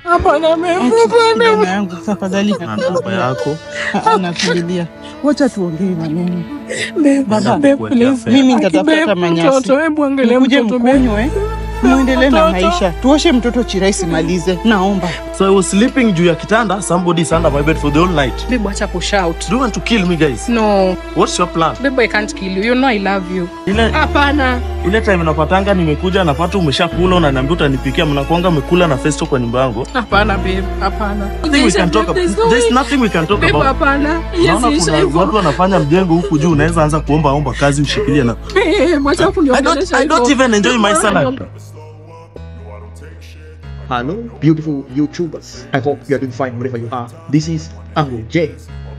Hapana mimi. Kijana yangu tafadhali Namba yako. Nakulilia. Wacha tuongee maneno. Babe, please. Mimi nitatafuta manyasi. Mtoto, hebu angalia mtoto. Mkunywe. Muendelee na maisha. Tuoshe mtoto chiraisi malize. Naomba. So I was sleeping juu ya kitanda. Somebody is under my bed for the whole night. Babe, acha kushout. Do you want to kill me, guys? No. What's your plan? Babe, I can't kill you. You know I love you. Hapana. Ile time napatanga nimekuja napata umeshakula unaniambia utanipikia mnakuanga umekula na Festo kwa nyumba yangu. Hapana babe, hapana. There's nothing we can talk about. Hapana. Yes, watu wanafanya mjengo huku juu unaweza anza kuomba kazi ushikilie na. I don't even enjoy my salad. Hello, beautiful YouTubers. I hope you are doing fine wherever you are. This is Uncle J.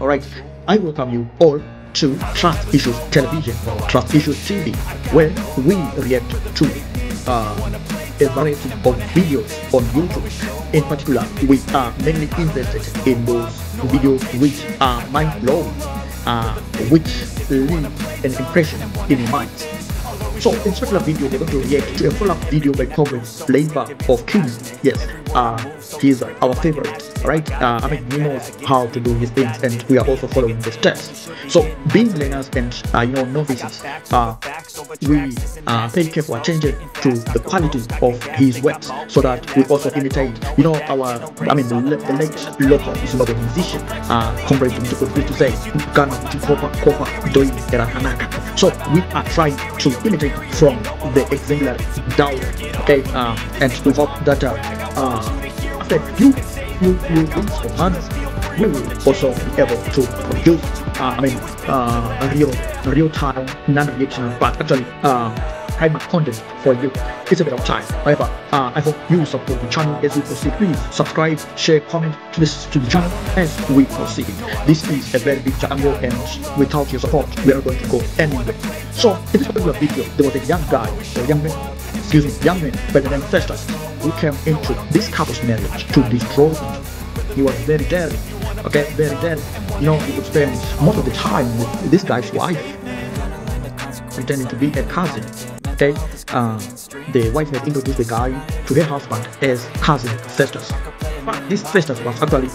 Alright, I welcome you all to Trust Issues Television or Trust Issues TV, where we react to a variety of videos on YouTube. In particular, we are mainly interested in those videos which are mind-blowing, which leave an impression in your mind. So in this particular video, we're going to react to a follow-up video by Comrade Flavor of King. Yes, he's our favorite, right? I mean, he knows how to do his things, and we are also following the steps. So being learners and novices, we pay careful attention to the quality of his works, so that we also imitate. The late Loco is not a musician. Comrade to say, so we are trying to imitate from the exemplary Dow, okay, and we hope that after you reach the funds, we will also be able to produce a real-time non-reaction, but actually private content for you. It's a bit of time. However, I hope you support the channel as we proceed. Please subscribe, share, comment to the channel as we proceed. This is a very big channel, and without your support, we are going to go anywhere. So in this particular video, there was a young man by the name of Festus, who came into this couple's marriage to destroy it. He was very daring, okay, very daring. He would spend most of the time with this guy's wife, pretending to be a cousin. Okay, the wife had introduced the guy to her husband as cousin Festus. But this Festus was actually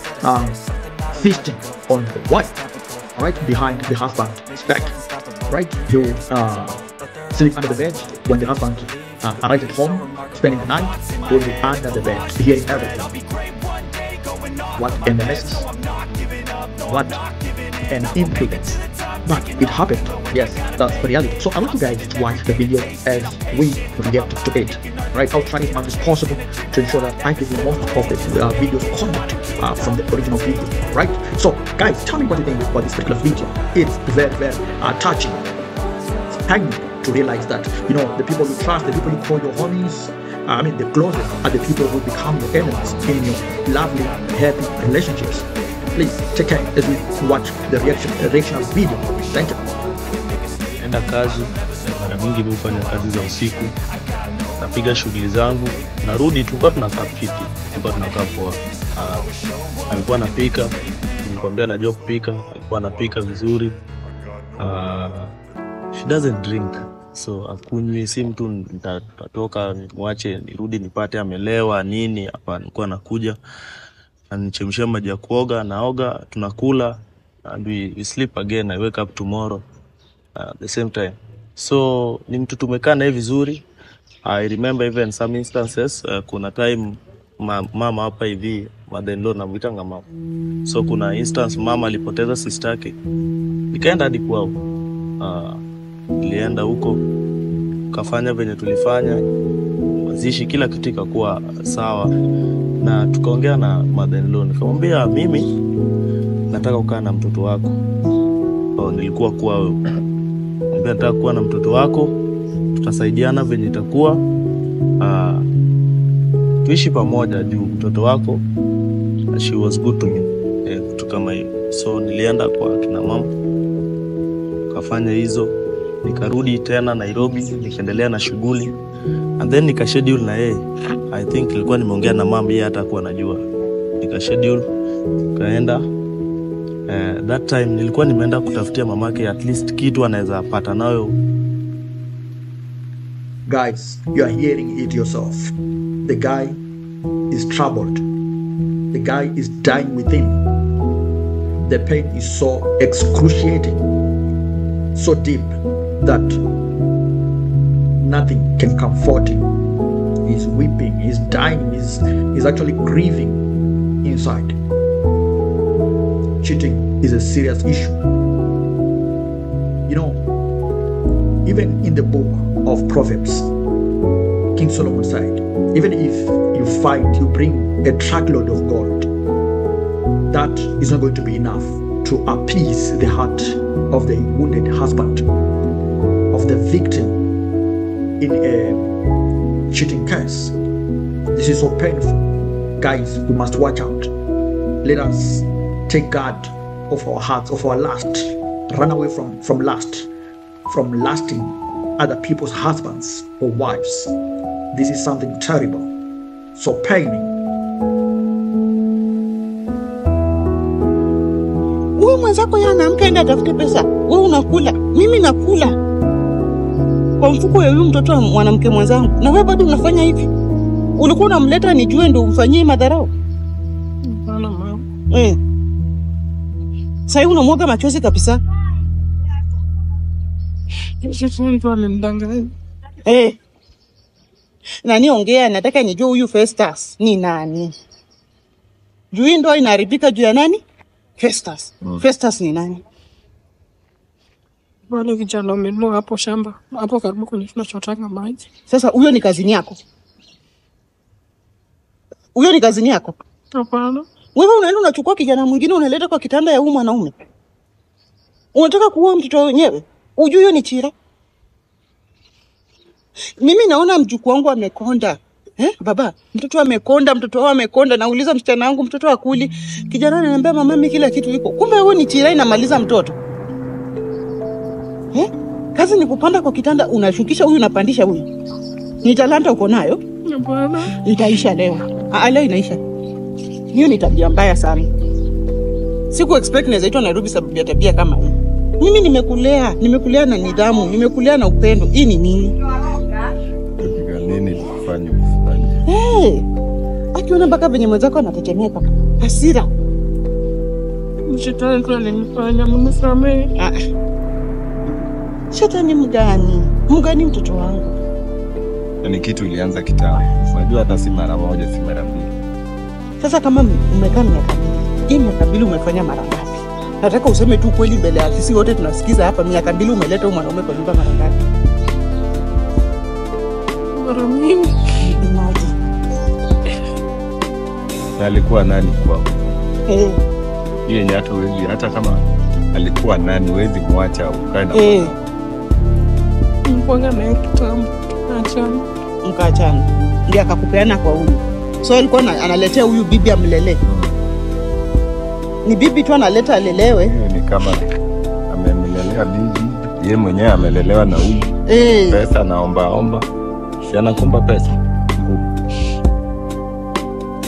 feasting on the wife, right behind the husband's back. Right, he would sleep under the bed when the husband arrived at home, spending the night, he would be under the bed, hearing everything. What a mess! What an impudence! But it happened. Yes, that's the reality. So I want you guys to watch the video as we react to it. Right, I'll try as much as possible to ensure that I give you most of the video's content from the original video. Right. So guys, tell me what you think about this particular video. It's very, very touching. It's time to realize that the people you trust, the people you call your homies, the closest are the people who become your enemies in your lovely, happy relationships. Please take care as we watch the reaction of video. Thank you. Enda kazi, mara mingi mimi hufanya kazi za usiku. Napiga shughuli zangu, narudi tulikuwa tunakaa fiti, tulikuwa tunakaa poa. Alikuwa anapika, nilimwambia najua kupika, alikuwa anapika vizuri. She doesn't drink. So akunywi, si mtu nitatoka nimwache nirudi nipate amelewa nini. Hapa nilikuwa nakuja anichemshia maji ya kuoga, naoga, tunakula, and we sleep again. I wake up tomorrow the same time. So ni mtu tumekaa naye vizuri. I remember even some instances, kuna time mama hapa hivi, mother-in-law namuitanga mama. So kuna instance mama alipoteza sister yake. Nikaenda hadi kwao. Nilienda huko, kafanya venye tulifanya, mazishi kila kitu ikakuwa sawa, na tukaongea na mother-in-law. Nikamwambia mimi nataka kukaa na mtoto wako. Nilikuwa kwao. Nikamwambia nataka kuwa na mtoto wako, tutasaidiana venye itakuwa, tuishi pamoja juu mtoto wako, she was good to me, kitu kama hiyo. So nilienda kwa kina mama, kafanya hizo, nikarudi tena Nairobi, nikaendelea na shughuli, and then nikaschedule na yeye. I think ilikuwa nimeongea na mama, yeye hata kuwa anajua. Nikaschedule, kaenda. That time nilikuwa nimeenda kutafutia mamake at least kitu anaweza pata nayo. Guys, you are hearing it yourself. The guy is troubled. The guy is dying within. The pain is so excruciating, so deep that nothing can comfort him. He's weeping, he's dying, he's actually grieving inside. Cheating is a serious issue. You know, even in the book of Proverbs, King Solomon said, even if you fight, you bring a truckload of gold, that is not going to be enough to appease the heart of the wounded husband, of the victim in a cheating case. This is so painful. Guys, we must watch out. Let us take guard of our hearts, of our lust. Run away from lust, from lusting other people's husbands or wives. This is something terrible, so paining. Wewe mwenzako anaamka enda atafute pesa. Wewe unakula, mimi nakula. Kwa mfuko ya huyu mtoto wa mwanamke mwenzangu. Na wewe bado unafanya hivi. Ulikuwa unamleta nijue ndio umfanyie madharau. Hapana mama. Sasa unamwaga machozi kabisa. Sisi mtu ananidanganya. Nani ongea, nataka nijue huyu Festus ni nani? Juu ndio inaharibika juu ya nani? Festus. Festus ni nani? Wale vijana wamenunua hapo shamba. Hapo karibu kwenye tunachotaka maji. Sasa huyo ni kazini yako? Huyo ni kazini yako? Hapana. Wewe unaenda unachukua kijana mwingine unaleta kwa kitanda ya huyu mwanaume. Unataka kuoa mtoto wenyewe? Ujue hiyo ni chira. Mimi naona mjukuu wangu amekonda. Baba, mtoto amekonda, mtoto wao amekonda. Nauliza msichana wangu mtoto akuli. Kijana ananiambia mama mimi kila kitu iko. Kumbe wewe ni chira inamaliza mtoto. Kazi ni kupanda kwa kitanda unashukisha huyu unapandisha huyu. Ni talanta uko nayo? Hapana. Itaisha leo. Leo inaisha. Hiyo ni tabia mbaya sana. Siku expect naweza itwa Nairobi sababu ya tabia kama hii. Mimi nimekulea na nidhamu, nimekulea na upendo. Hii ni nini? Nini kufanya ufanye? Akiona mpaka venye mwenzako anatetemeka. Hasira. Shetani tu alinifanya mnisamehe. Shetani mgani? Mgani mtoto wangu? Ni kitu ilianza kitambo. Unajua hata si mara moja, si mara mbili. Sasa kama umekaa miaka mbili, hii miaka mbili umefanya mara ngapi? Nataka useme tu kweli mbele ya sisi wote tunasikiza hapa, miaka mbili umeleta huyu mwanaume kwa nyumba mara ngapi? Mara mingi. Na alikuwa nani kwako? Hiyo yenye hata wewe hata kama alikuwa nani huwezi kumwacha ukae na Mpanga na kitambo. Achana. Mkaachana. Ndiye akakupeana kwa huyu. So alikuwa analetea huyu bibi amlele. Ni bibi tu analeta alelewe. Ni kama amemlelea bibi, yeye mwenyewe amelelewa na huyu. Pesa naomba. Si anakumba pesa.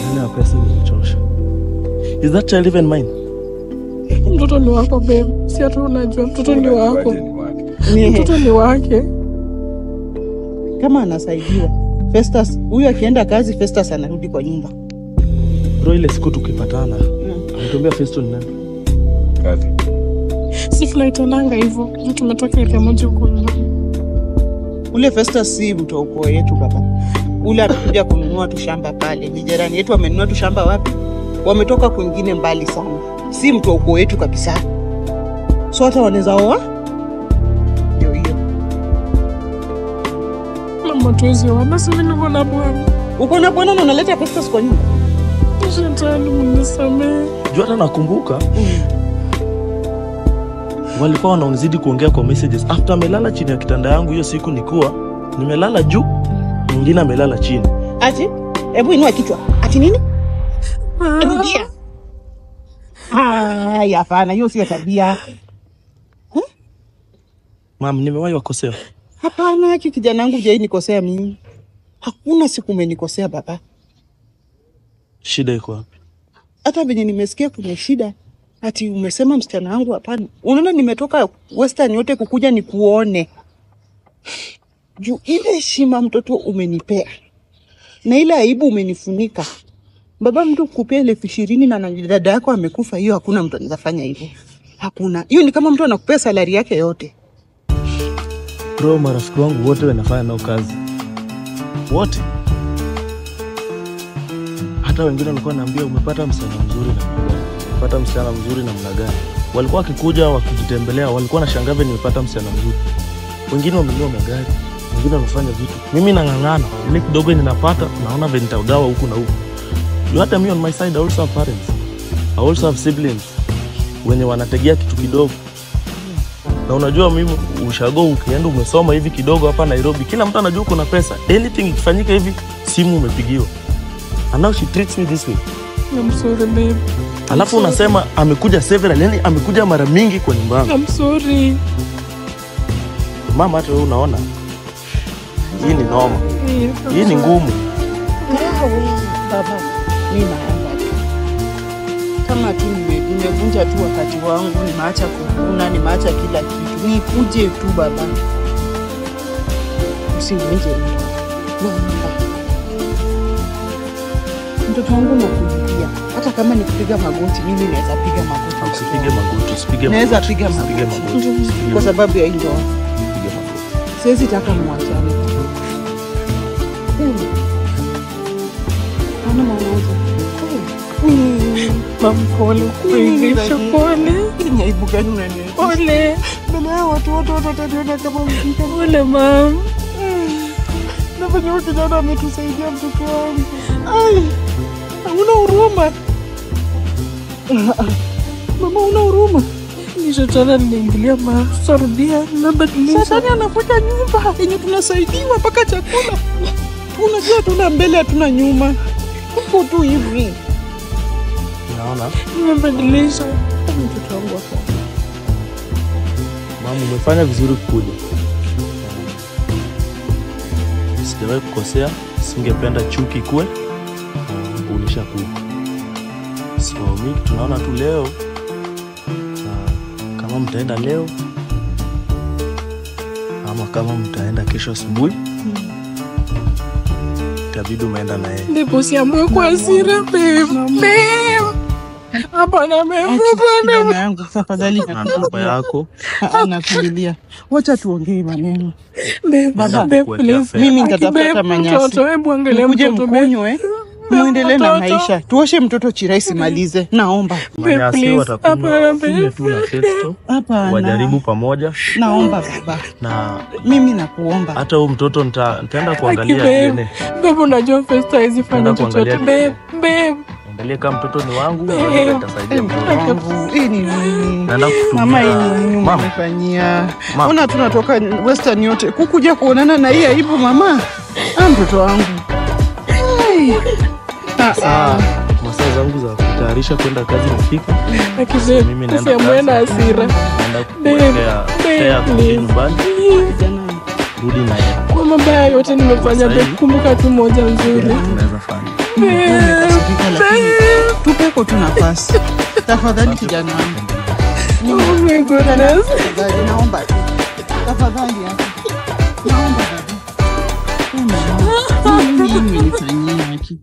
Nina pesa inachosha. Is that child even mine? Mtoto ni wako babe. Si hata unajua mtoto ni wako. Mtoto ni wake. Kama anasaidiwa. Festus, huyu akienda kazi Festus anarudi kwa nyumba. Bro, ile siku tukipatana, anatuambia Festus ni nani? Kazi. Si tunaitananga hivyo. Tumetoka ile moja huko nyumbani. Ule Festus si mtu uko yetu baba. Ule anakuja kununua tu shamba pale. Ni jirani yetu amenunua tu shamba wapi? Wametoka kwingine mbali sana. Si mtu uko wetu kabisa. So hata wanaweza oa? Ndio hiyo. Mama tuwezi wana sisi niko na bwana. Uko na bwana na unaleta Festus kwa nyumba? Shetani mnisamehe. Juu hata nakumbuka walikuwa wanaonizidi kuongea kwa messages after amelala chini ya kitanda yangu hiyo siku nikuwa nimelala juu mwingine amelala chini. Ati? Hebu inua kichwa. Ati nini? Rudia. Hapana, hiyo sio tabia. Mam, nimewahi wakosea? Hapana, haki kijana wangu hujai nikosea mimi. Hakuna siku umenikosea baba. Shida iko wapi? Hata venye nimesikia kuna shida. Ati umesema msichana wangu hapana. Unaona nimetoka Western yote kukuja nikuone. Juu ile heshima mtoto umenipea. Na ile aibu umenifunika. Baba, mtu kukupea 20,000 na dada yako amekufa, hiyo hakuna mtu anaweza fanya hivyo. Hakuna. Hiyo ni kama mtu anakupea salari yake yote. Bro, marafiki wangu wote wanafanya nao kazi. Wote. Hata wengine walikuwa naambia umepata msichana mzuri na umepata msichana mzuri na mna gani. Walikuwa wakikuja wakitutembelea, walikuwa wanashangaa vile nimepata msichana mzuri. Wengine wamenunua magari, wengine wanafanya vitu. Mimi nang'ang'ana, ile kidogo ninapata naona vile nitagawa huku na huku. Hata mimi on my side I also have parents. I also have siblings. Wenye wanategea kitu kidogo. Na unajua mimi ushago ukienda umesoma hivi kidogo hapa Nairobi, kila mtu anajua kuna pesa. Anything ikifanyika hivi simu umepigiwa. And now she treats me this way. I'm sorry babe. Alafu unasema amekuja several, yani amekuja mara mingi kwa nyumba yangu. I'm sorry. Mama, hata wewe unaona hii ni noma. Hii ni ngumu. Baba, mimi naomba tu. Kama tu nimevunja tu wakati wangu, nimeacha kukuna, nimeacha kila kitu. Nikuje tu baba. Usivunje mtu. Naomba. Mtoto wangu nakulilia. Hata kama nikipiga magoti, mimi naweza piga magoti. Usipige magoti, usipige. Naweza piga magoti. Kwa sababu ya hilo. Usipige magoti. Siwezi taka muachane. Ana mwanzo. Pole. Pole. Ni aibu gani unaniletea? Pole. Mbele ya watu wataniona kama mjinga. Pole mam. Nafanya wote ndio ametusaidia mtoto wangu. Ai. Una huruma. Mama, una huruma. Ni shetani aliingilia masarudia na badilisha. Shetani anafuta nyumba yenye tunasaidiwa mpaka chakula. Unajua tuna mbele hatuna nyuma. Uko tu hivi. Unaona? Nimebadilisha. Mtoto wangu hapo. Mama, umefanya vizuri kuja. Sijawahi kukosea, singependa chuki kwe. Ulisha kuja. So mimi tunaona tu leo. Kama mtaenda leo ama kama mtaenda kesho asubuhi, itabidi umeenda na yeye. Ndipo siamwe kwa hasira babe. Hapana babe. Bwana yangu tafadhali Na namba yako. anakulilia. Wacha tuongee maneno. Babe please. Mimi nitatafuta manyasi. Mtoto, hebu angalia Uje mtoto mkunywe. Muendelee na maisha. Tuoshe mtoto chiraisi malize. Naomba. Manyasi watakunywa tu na testo. Hapana. Wajaribu pamoja. Naomba baba. Na mimi nakuomba. hata huyu mtoto nitaenda kuangalia DNA. Babe, unajua Festa hizi fanya chochote babe. Angalia kama mtoto ni wangu, nitasaidia mtoto wangu. Hii ni nini? Naenda kutumia. Mama, hii ni nini umefanyia? Ona tunatoka Western yote kukuja kuonana na hii aibu mama. Mtoto wangu. Masaa zangu za kutayarisha kwenda kazi nafika. Mimi naenda kazi. Naenda kuelekea tayari nyumbani. Rudi na yeye. Kwa mabaya yote nimefanya babe, kumbuka tu moja nzuri. Tunaweza fanya. Tupeko tu nafasi. Tafadhali kijana wangu. Oh my goodness. Naomba. Tafadhali. Naomba. Mimi nifanyie haki.